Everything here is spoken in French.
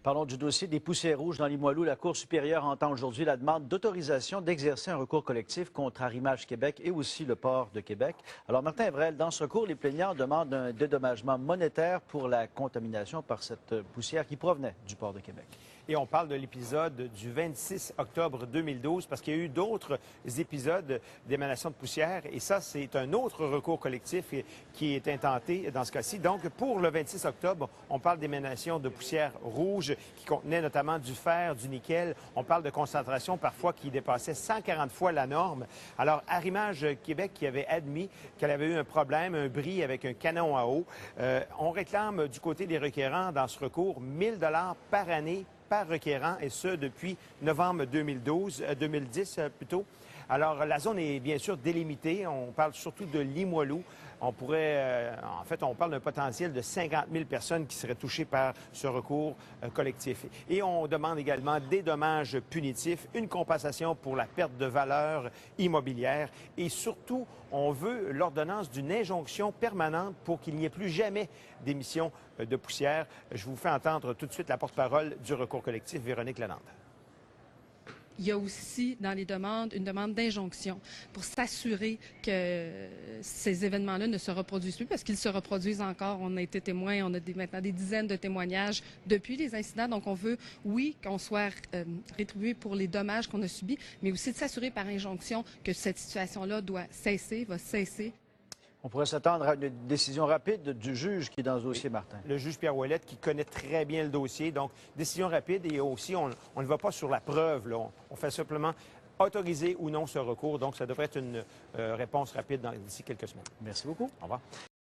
Parlons du dossier des poussières rouges dans Limoilou. La Cour supérieure entend aujourd'hui la demande d'autorisation d'exercer un recours collectif contre Arrimage Québec et aussi le Port de Québec. Alors, Martin Evrel, dans ce recours, les plaignants demandent un dédommagement monétaire pour la contamination par cette poussière qui provenait du Port de Québec. Et on parle de l'épisode du 26 octobre 2012 parce qu'il y a eu d'autres épisodes d'émanation de poussière. Et ça, c'est un autre recours collectif qui est intenté dans ce cas-ci. Donc, pour le 26 octobre, on parle d'émanation de poussière rouge qui contenait notamment du fer, du nickel. On parle de concentration parfois qui dépassait 140 fois la norme. Alors, Arrimage Québec qui avait admis qu'elle avait eu un problème, un bris avec un canon à eau. On réclame du côté des requérants dans ce recours 1 000 $ par année par requérant, et ce, depuis novembre 2010 plutôt. Alors, la zone est bien sûr délimitée. On parle surtout de Limoilou. On parle d'un potentiel de 50 000 personnes qui seraient touchées par ce recours collectif. Et on demande également des dommages punitifs, une compensation pour la perte de valeur immobilière et surtout, on veut l'ordonnance d'une injonction permanente pour qu'il n'y ait plus jamais d'émission de poussière. Je vous fais entendre tout de suite la porte-parole du recours collectif, Véronique Lalande. Il y a aussi dans les demandes une demande d'injonction pour s'assurer que ces événements-là ne se reproduisent plus parce qu'ils se reproduisent encore. On a été témoins, on a maintenant des dizaines de témoignages depuis les incidents. Donc on veut, oui, qu'on soit rétribué pour les dommages qu'on a subis, mais aussi de s'assurer par injonction que cette situation-là doit cesser, va cesser. On pourrait s'attendre à une décision rapide du juge qui est dans ce dossier, Martin. Le juge Pierre Ouellette qui connaît très bien le dossier. Donc, décision rapide et aussi, on ne va pas sur la preuve. Là. On fait simplement autoriser ou non ce recours. Donc, ça devrait être une réponse rapide d'ici quelques semaines. Merci beaucoup. Au revoir.